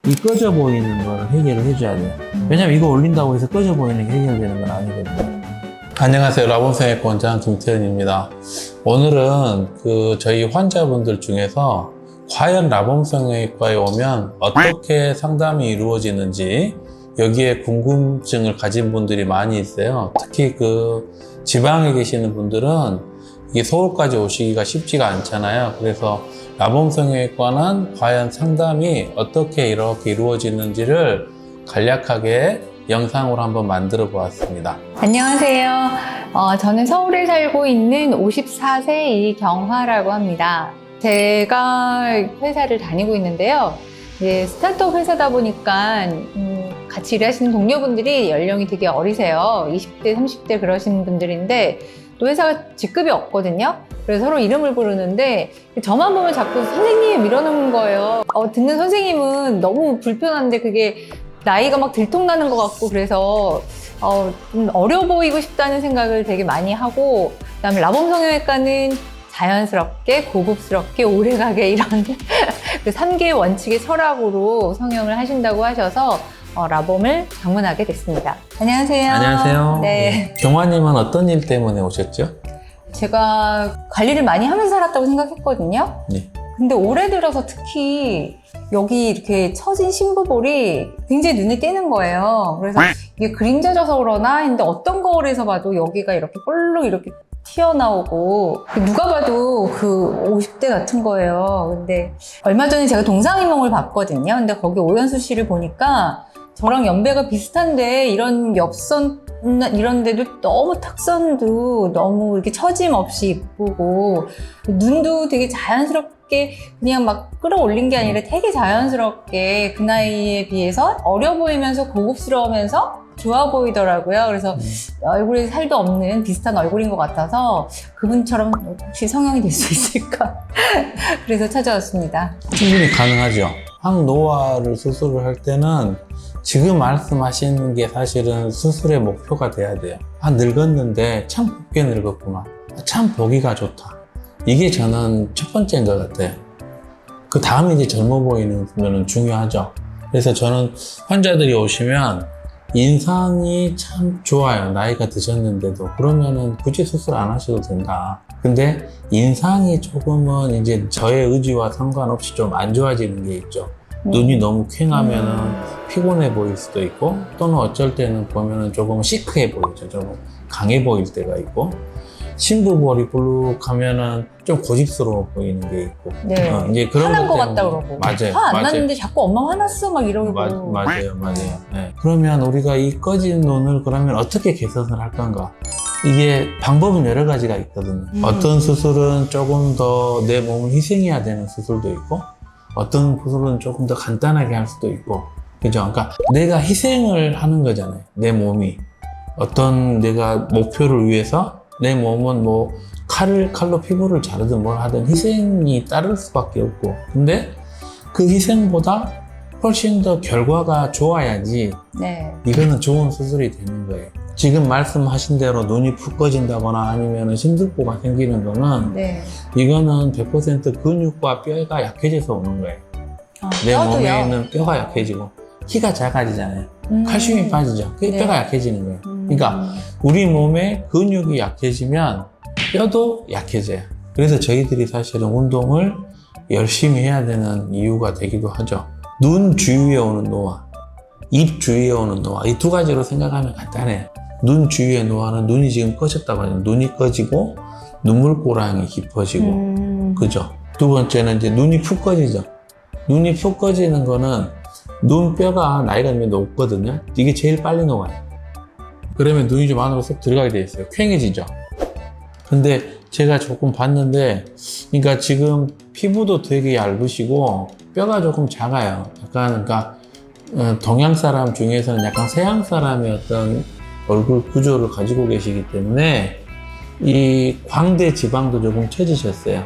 이 꺼져 보이는 거를 해결을 해줘야 돼요. 왜냐면 이거 올린다고 해서 꺼져 보이는 게 해결되는 건 아니거든요. 안녕하세요. 라본성형외과 원장 김태현입니다. 오늘은 저희 환자분들 중에서 과연 라본성형외과에 오면 어떻게 상담이 이루어지는지 여기에 궁금증을 가진 분들이 많이 있어요. 특히 지방에 계시는 분들은 이게 서울까지 오시기가 쉽지가 않잖아요. 그래서 라본성형외과는 과연 상담이 어떻게 이렇게 이루어지는지를 간략하게 영상으로 한번 만들어 보았습니다. 안녕하세요. 저는 서울에 살고 있는 54세 이경화라고 합니다. 제가 회사를 다니고 있는데요. 이제 스타트업 회사다 보니까 같이 일하시는 동료분들이 연령이 되게 어리세요. 20대, 30대 그러시는 분들인데 또 회사가 직급이 없거든요. 그래서 서로 이름을 부르는데 저만 보면 자꾸 선생님 이러는 거예요. 듣는 선생님은 너무 불편한데 그게 나이가 막 들통나는 것 같고 그래서 좀 어려 보이고 싶다는 생각을 되게 많이 하고, 그다음에 라본성형외과는 자연스럽게 고급스럽게 오래가게 이런 그 3개의 원칙의 철학으로 성형을 하신다고 하셔서 라본을 방문하게 됐습니다. 안녕하세요. 안녕하세요. 네. 경화님은 어떤 일 때문에 오셨죠? 제가 관리를 많이 하면서 살았다고 생각했거든요. 네. 근데 올해 들어서 특히 여기 이렇게 처진 심부볼이 굉장히 눈에 띄는 거예요. 그래서 이게 그림자져서 그러나 했는데 어떤 거울에서 봐도 여기가 이렇게 볼록 이렇게 튀어나오고 누가 봐도 50대 같은 거예요. 근데 얼마 전에 제가 동상이몽을 봤거든요. 근데 거기 오연수 씨를 보니까 저랑 연배가 비슷한데 이런 옆선 이런 데도 너무 턱선도 너무 이렇게 처짐 없이 이쁘고 눈도 되게 자연스럽게 그냥 막 끌어올린 게 아니라 되게 자연스럽게 그 나이에 비해서 어려 보이면서 고급스러우면서 좋아 보이더라고요. 그래서 얼굴에 살도 없는 비슷한 얼굴인 것 같아서 그분처럼 혹시 성형이 될 수 있을까? 그래서 찾아왔습니다. 충분히 가능하죠. 항노화를 수술을 할 때는 지금 말씀하시는 게 사실은 수술의 목표가 돼야 돼요. 늙었는데 참 곱게 늙었구나. 참 보기가 좋다. 이게 저는 첫 번째인 것 같아요. 그 다음에 이제 젊어 보이는 거는 중요하죠. 그래서 저는 환자들이 오시면 인상이 참 좋아요. 나이가 드셨는데도. 그러면은 굳이 수술 안 하셔도 된다. 근데 인상이 조금은 이제 저의 의지와 상관없이 좀 안 좋아지는 게 있죠. 눈이 너무 퀭하면은 피곤해 보일 수도 있고, 또는 어쩔 때는 보면은 조금 시크해 보이죠. 조금 강해 보일 때가 있고, 심부볼이 볼록하면은 좀 고집스러워 보이는 게 있고. 네. 이제 그런 화난 것 것 때문에. 같다 그러고. 맞아요. 화 안 났는데 자꾸 엄마 화났어 막 이러고. 맞아요. 네. 그러면 우리가 이 꺼진 눈을 그러면 어떻게 개선을 할 건가? 이게 방법은 여러 가지가 있거든요. 어떤 수술은 조금 더 내 몸을 희생해야 되는 수술도 있고, 어떤 수술은 조금 더 간단하게 할 수도 있고, 그죠? 그러니까 내가 희생을 하는 거잖아요. 내 몸이. 어떤 내가 목표를 위해서 내 몸은 뭐 칼로 피부를 자르든 뭘 하든 희생이 따를 수밖에 없고, 근데 그 희생보다 훨씬 더 결과가 좋아야지 네. 이거는 좋은 수술이 되는 거예요. 지금 말씀하신 대로 눈이 푹 꺼진다거나 아니면 심들보가 생기는 거는 네. 이거는 100% 근육과 뼈가 약해져서 오는 거예요. 내 몸에 있는 뼈가 약해지고 키가 작아지잖아요. 칼슘이 빠지죠. 그 뼈가 약해지는 거예요. 그러니까 우리 몸에 근육이 약해지면 뼈도 약해져요. 그래서 저희들이 사실은 운동을 열심히 해야 되는 이유가 되기도 하죠. 눈 주위에 오는 노화, 입 주위에 오는 노화, 이 두 가지로 생각하면 간단해요. 눈 주위의 노화는 눈이 지금 꺼졌다고 하면 눈이 꺼지고 눈물고랑이 깊어지고, 그죠? 두 번째는 이제 눈이 푹 꺼지죠. 눈이 푹 꺼지는 거는 눈뼈가 나이가 들면 녹거든요. 이게 제일 빨리 녹아요. 그러면 눈이 좀 안으로 쏙 들어가게 돼 있어요. 퀭해지죠. 근데 제가 조금 봤는데, 그러니까 지금 피부도 되게 얇으시고 뼈가 조금 작아요. 약간 그러니까 동양 사람 중에서는 약간 서양 사람의 어떤 얼굴 구조를 가지고 계시기 때문에 이 광대 지방도 조금 처지셨어요.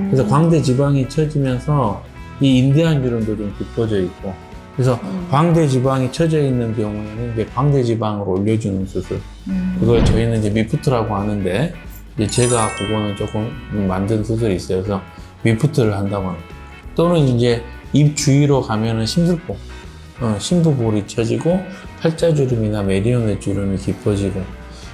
그래서 광대 지방이 처지면서 이 인대한 주름도 좀 깊어져 있고, 그래서 광대 지방이 처져 있는 경우에는 이제 광대 지방을 올려주는 수술, 그걸 저희는 이제 미프트라고 하는데, 이제 제가 그거는 조금 만든 수술이 있어요. 그래서 미프트를 한다고 합니다. 또는 이제 입 주위로 가면은 심술보, 심부볼이 처지고 팔자주름이나 메리오넷 주름이 깊어지고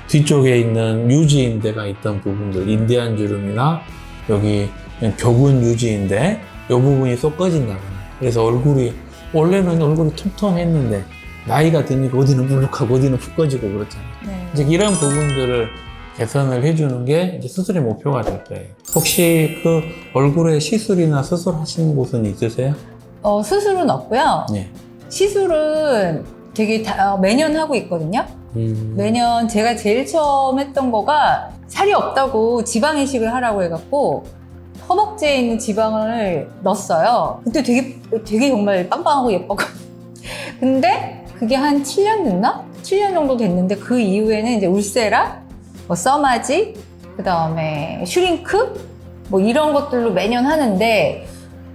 뒤쪽에 있는 유지인대가 있던 부분들, 인대한 주름이나 여기 교근 유지인대 이 부분이 쏙 꺼진다거나 그래서 얼굴이 원래는 얼굴이 통통했는데 나이가 드니까 어디는 물룩하고 어디는 푹 꺼지고 그렇잖아요. 네. 이제 이런 부분들을 개선을 해주는 게 이제 수술의 목표가 될 거예요. 혹시 그 얼굴에 시술이나 수술하시는 곳은 있으세요? 수술은 없고요. 네. 시술은 되게 매년 하고 있거든요. 매년 제가 제일 처음 했던 거가 살이 없다고 지방 이식을 하라고 해갖고 허벅지에 있는 지방을 넣었어요. 그때 되게 정말 빵빵하고 예뻤거든요. 근데 그게 한 7년 됐나? 7년 정도 됐는데 그 이후에는 이제 울세라, 뭐 써마지, 그 다음에 슈링크 뭐 이런 것들로 매년 하는데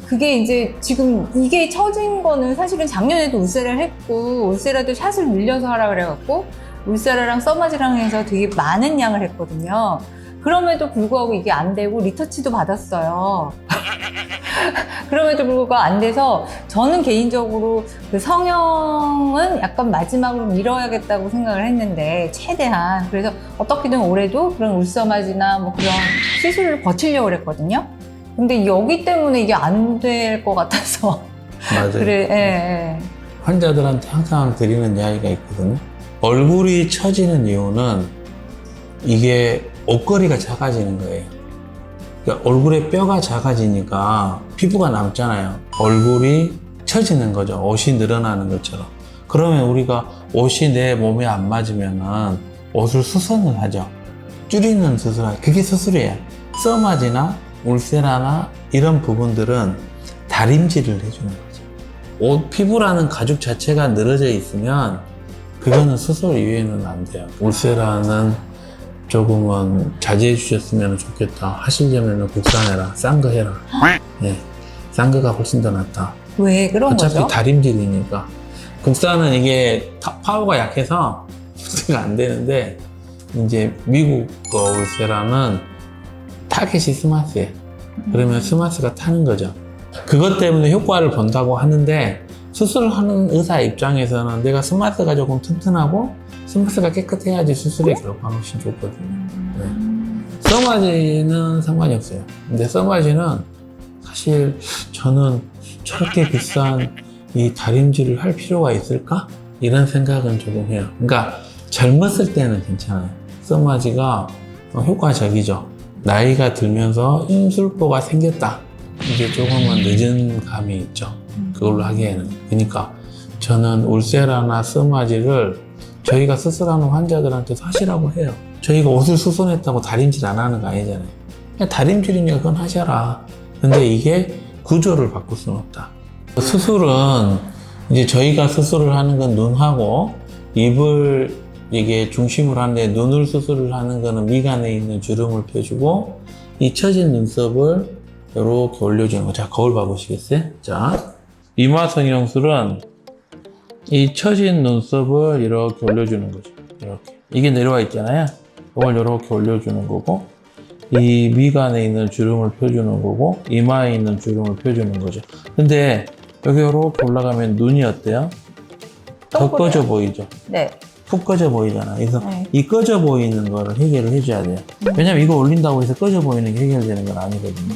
그게 이제 지금 이게 처진 거는 사실은 작년에도 울세라를 했고 울세라도 샷을 늘려서 하라 그래갖고 울세라랑 써마지랑 해서 되게 많은 양을 했거든요. 그럼에도 불구하고 이게 안 되고 리터치도 받았어요. 그럼에도 불구하고 안 돼서 저는 개인적으로 그 성형은 약간 마지막으로 미뤄야겠다고 생각을 했는데 최대한 그래서 어떻게든 올해도 그런 울서마지나 뭐 그런 시술을 거치려고 그랬거든요. 근데 여기 때문에 이게 안 될 것 같아서 맞아요. 그래, 예. 환자들한테 항상 드리는 이야기가 있거든요. 얼굴이 처지는 이유는 이게 옷걸이가 작아지는 거예요. 그러니까 얼굴에 뼈가 작아지니까 피부가 남잖아요. 얼굴이 처지는 거죠. 옷이 늘어나는 것처럼. 그러면 우리가 옷이 내 몸에 안 맞으면은 옷을 수선을 하죠. 줄이는 수술을 하죠. 그게 수술이에요. 써마지나 울세라나 이런 부분들은 다림질을 해주는 거죠. 옷, 피부라는 가죽 자체가 늘어져 있으면 그거는 수술 이외에는 안 돼요. 울세라는 조금은 자제해 주셨으면 좋겠다. 하시려면 국산해라. 싼 거 해라. 네, 싼 거가 훨씬 더 낫다. 왜 그런 어차피 거죠? 다림질이니까. 국산은 이게 파워가 약해서 수술이 안 되는데 이제 미국 거 울세라는 타겟이 스마스예요. 그러면 스마스가 타는 거죠. 그것 때문에 효과를 본다고 하는데 수술을 하는 의사 입장에서는 내가 스마스가 조금 튼튼하고 스마스가 깨끗해야지 수술의 결과가 훨씬 좋거든요. 네. 써마지는 상관이 없어요. 근데 써마지는 사실 저는 저렇게 비싼 이 다림질을 할 필요가 있을까? 이런 생각은 조금 해요. 그러니까 젊었을 때는 괜찮아요. 써마지가 효과적이죠. 나이가 들면서 심술보가 생겼다. 이게 조금은 늦은 감이 있죠. 그걸로 하기에는. 그러니까 저는 울세라나 써마지를 저희가 수술하는 환자들한테도 하시라고 해요. 저희가 옷을 수선했다고 다림질 안 하는 거 아니잖아요. 그냥 다림질이니까 그건 하셔라. 근데 이게 구조를 바꿀 수는 없다. 수술은 이제 저희가 수술을 하는 건 눈하고 입을 이게 중심으로 하는데 눈을 수술을 하는 거는 미간에 있는 주름을 펴주고 이 처진 눈썹을 이렇게 올려주는 거. 자, 거울 봐보시겠어요? 자, 이마 성형술은 이 처진 눈썹을 이렇게 올려주는 거죠. 이렇게. 이게 내려와 있잖아요. 이걸 이렇게 올려주는 거고, 이 미간에 있는 주름을 펴주는 거고, 이마에 있는 주름을 펴주는 거죠. 근데 여기 이렇게 올라가면 눈이 어때요? 더 꺼져 보이죠? 네. 푹 꺼져 보이잖아. 그래서 네. 이 꺼져 보이는 거를 해결을 해줘야 돼요. 왜냐면 이거 올린다고 해서 꺼져 보이는 게 해결되는 건 아니거든요.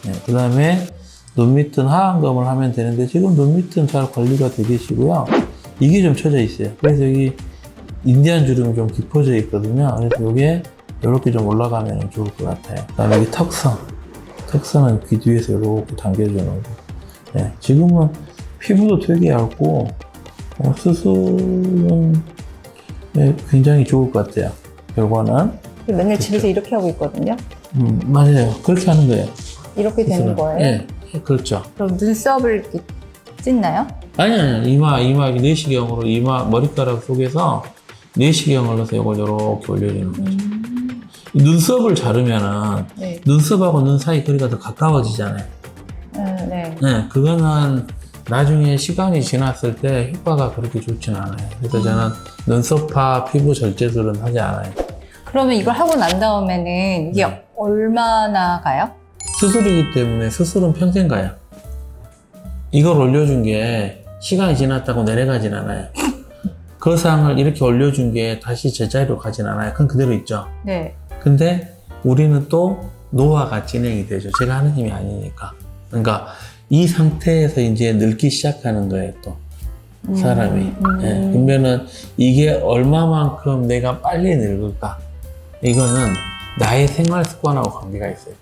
네. 그 다음에 눈 밑은 하안검을 하면 되는데 지금 눈 밑은 잘 관리가 되 계시고요. 이게 좀 처져 있어요. 그래서 여기 인디안 주름이 좀 깊어져 있거든요. 그래서 이게 이렇게 좀 올라가면 좋을 것 같아요. 그 다음에 여기 턱선. 턱선은 귀 뒤에서 이렇게 당겨주는 거. 네. 지금은 피부도 되게 얇고 수술은 네, 굉장히 좋을 것 같아요. 결과는. 맨날 집에서 이렇게 하고 있거든요. 맞아요. 그렇게 하는 거예요. 이렇게 되는 거예요? 네, 그렇죠. 그럼 눈썹을 이렇게 찢나요? 아니, 이마 내시경으로 이마 머리카락 속에서 내시경을 넣어서 이걸 이렇게 올려주는 거죠. 눈썹을 자르면은 네. 눈썹하고 눈 사이 거리가 더 가까워지잖아요. 네. 네, 그거는 나중에 시간이 지났을 때 효과가 그렇게 좋지는 않아요. 그래서 저는 눈썹파 피부 절제술은 하지 않아요. 그러면 이걸 하고 난 다음에는 이게 얼마나 가요? 수술이기 때문에 수술은 평생 가요. 이걸 올려준 게 시간이 지났다고 내려가진 않아요. 그 상을 이렇게 올려준 게 다시 제자리로 가진 않아요. 그건 그대로 있죠. 네. 근데 우리는 또 노화가 진행이 되죠. 제가 하는 힘이 아니니까. 그러니까 이 상태에서 이제 늙기 시작하는 거예요, 또. 사람이. 예, 그러면은 이게 얼마만큼 내가 빨리 늙을까? 이거는 나의 생활 습관하고 관계가 있어요.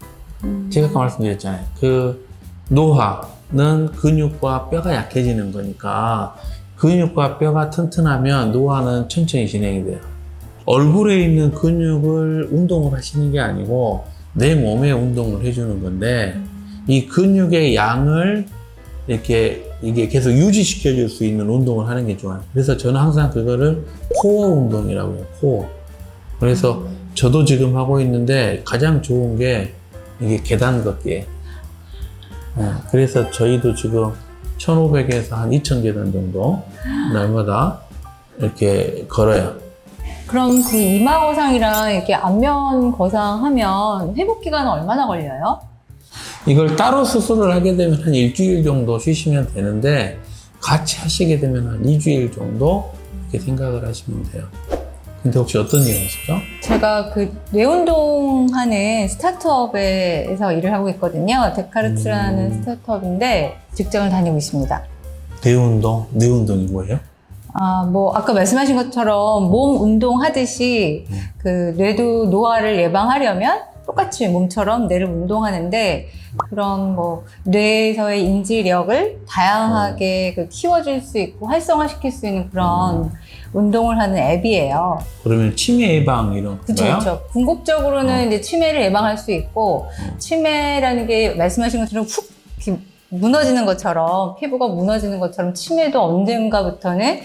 제가 아까 말씀드렸잖아요. 그 노화는 근육과 뼈가 약해지는 거니까 근육과 뼈가 튼튼하면 노화는 천천히 진행이 돼요. 얼굴에 있는 근육을 운동을 하시는 게 아니고 내 몸에 운동을 해주는 건데 이 근육의 양을 이게 계속 유지시켜 줄 수 있는 운동을 하는 게 좋아요. 그래서 저는 항상 그거를 코어 운동이라고 해요. 코어. 그래서 저도 지금 하고 있는데 가장 좋은 게 이게 계단 걷기예요. 그래서 저희도 지금 1500에서 한 2000계단 정도 날마다 이렇게 걸어요. 그럼 그 이마 거상이랑 이렇게 안면 거상 하면 회복 기간은 얼마나 걸려요? 이걸 따로 수술을 하게 되면 한 일주일 정도 쉬시면 되는데 같이 하시게 되면 한 2주일 정도 이렇게 생각을 하시면 돼요. 근데 혹시 어떤 일 하시죠? 제가 그 뇌운동 하는 스타트업에서 일을 하고 있거든요. 데카르트라는 스타트업인데 직장을 다니고 있습니다. 뇌운동? 뇌운동이 뭐예요? 뭐 아까 말씀하신 것처럼 몸 운동 하듯이 그 뇌도 노화를 예방하려면 똑같이 몸처럼 뇌를 운동하는데 그런 뭐 뇌에서의 인지력을 다양하게 그 키워줄 수 있고 활성화시킬 수 있는 그런 운동을 하는 앱이에요. 그러면 치매 예방 이런 건가요? 그렇죠. 궁극적으로는 이제 치매를 예방할 수 있고 치매라는 게 말씀하신 것처럼 훅 이렇게 무너지는 것처럼 피부가 무너지는 것처럼 치매도 언젠가부터는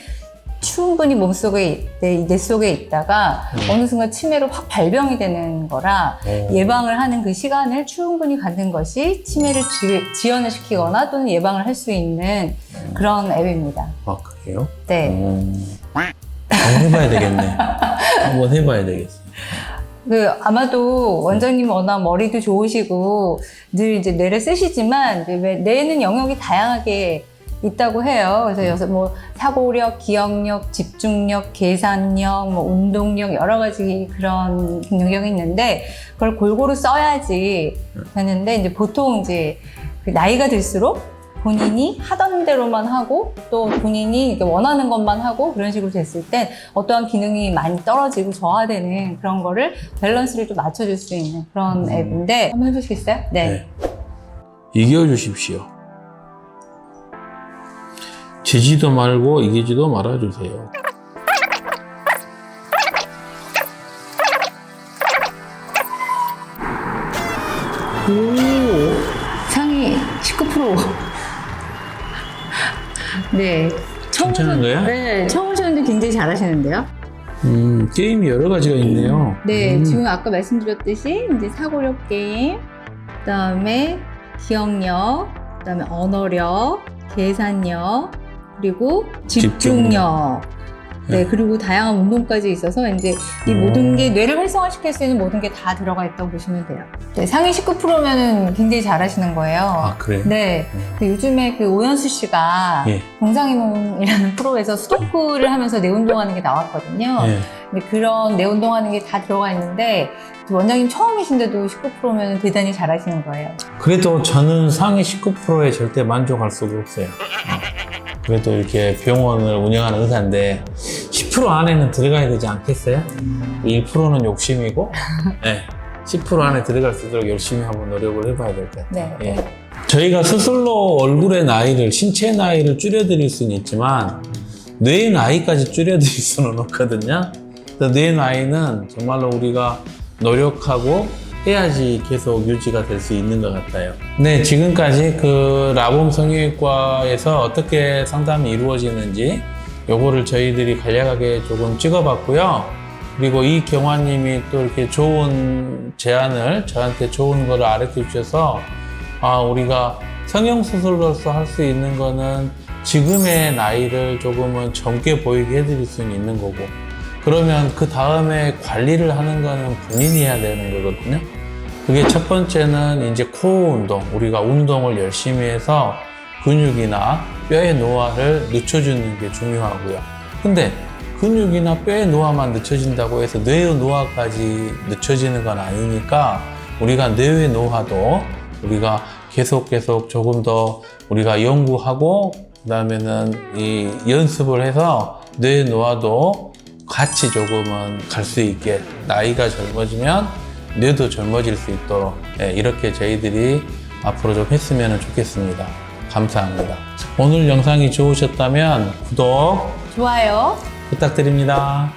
충분히 몸속에 내 속에 있다가 어느 순간 치매로 확 발병이 되는 거라 예방을 하는 그 시간을 충분히 갖는 것이 치매를 지연을 시키거나 또는 예방을 할 수 있는 그런 앱입니다. 아, 그래요? 네. 한번 해봐야 되겠네. 한번 해봐야 되겠어요. 아마도 원장님 워낙 머리도 좋으시고 늘 이제 뇌를 쓰시지만 이제 뇌는 영역이 다양하게 있다고 해요. 그래서 여기서 뭐 사고력, 기억력, 집중력, 계산력, 뭐 운동력 여러 가지 그런 능력이 있는데 그걸 골고루 써야지 되는데 이제 보통 이제 그 나이가 들수록 본인이 하던 대로만 하고 또 본인이 원하는 것만 하고 그런 식으로 됐을 땐 어떠한 기능이 많이 떨어지고 저하되는 그런 거를 밸런스를 좀 맞춰줄 수 있는 그런 앱인데 한번 해보시겠어요? 네. 이겨주십시오. 지지도 말고 이기지도 말아주세요. 오, 상위 19%. 네. 괜찮은 거예요? 네, 처음 오셨는데 굉장히 잘하시는데요? 게임이 여러 가지가 있네요. 네, 지금 아까 말씀드렸듯이 이제 사고력 게임, 그다음에 기억력, 그다음에 언어력, 계산력, 그리고 집중력. 네, 그리고 다양한 운동까지 있어서 이제 이 모든 게 뇌를 활성화시킬 수 있는 모든 게 다 들어가 있다고 보시면 돼요. 네, 상위 19%면은 굉장히 잘하시는 거예요. 아, 그래요? 네. 요즘에 그 오연수 씨가 공상이몽이라는 프로에서 수도크를 하면서 뇌 운동하는 게 나왔거든요. 근데 그런 뇌 운동하는 게 다 들어가 있는데 원장님 처음이신데도 19%면 대단히 잘하시는 거예요. 그래도 저는 상위 19%에 절대 만족할 수가 없어요. 그래도 이렇게 병원을 운영하는 의사인데 10% 안에는 들어가야 되지 않겠어요? 1%는 욕심이고 10% 안에 들어갈 수 있도록 열심히 한번 노력을 해봐야 될 것 같아요. 네. 저희가 스스로 얼굴의 나이를, 신체 나이를 줄여드릴 수는 있지만 뇌의 나이까지 줄여드릴 수는 없거든요. 그래서 뇌의 나이는 정말로 우리가 노력하고 해야지 계속 유지가 될 수 있는 것 같아요. 네, 지금까지 그 라봄 성형외과에서 어떻게 상담이 이루어지는지 요거를 저희들이 간략하게 조금 찍어봤고요. 그리고 이 경화님이 또 이렇게 좋은 제안을 저한테 좋은 거를 알려줘 주셔서 우리가 성형수술로서 할 수 있는 거는 지금의 나이를 조금은 젊게 보이게 해드릴 수는 있는 거고 그러면 그 다음에 관리를 하는 거는 본인이 해야 되는 거거든요. 그게 첫 번째는 이제 코어 운동, 우리가 운동을 열심히 해서 근육이나 뼈의 노화를 늦춰주는 게 중요하고요. 근데 근육이나 뼈의 노화만 늦춰진다고 해서 뇌의 노화까지 늦춰지는 건 아니니까 우리가 뇌의 노화도 우리가 계속 조금 더 우리가 연구하고 그다음에는 이 연습을 해서 뇌의 노화도 같이 조금은 갈 수 있게 나이가 젊어지면 뇌도 젊어질 수 있도록 이렇게 저희들이 앞으로 좀 했으면 좋겠습니다. 감사합니다. 오늘 영상이 좋으셨다면 구독, 좋아요. 부탁드립니다.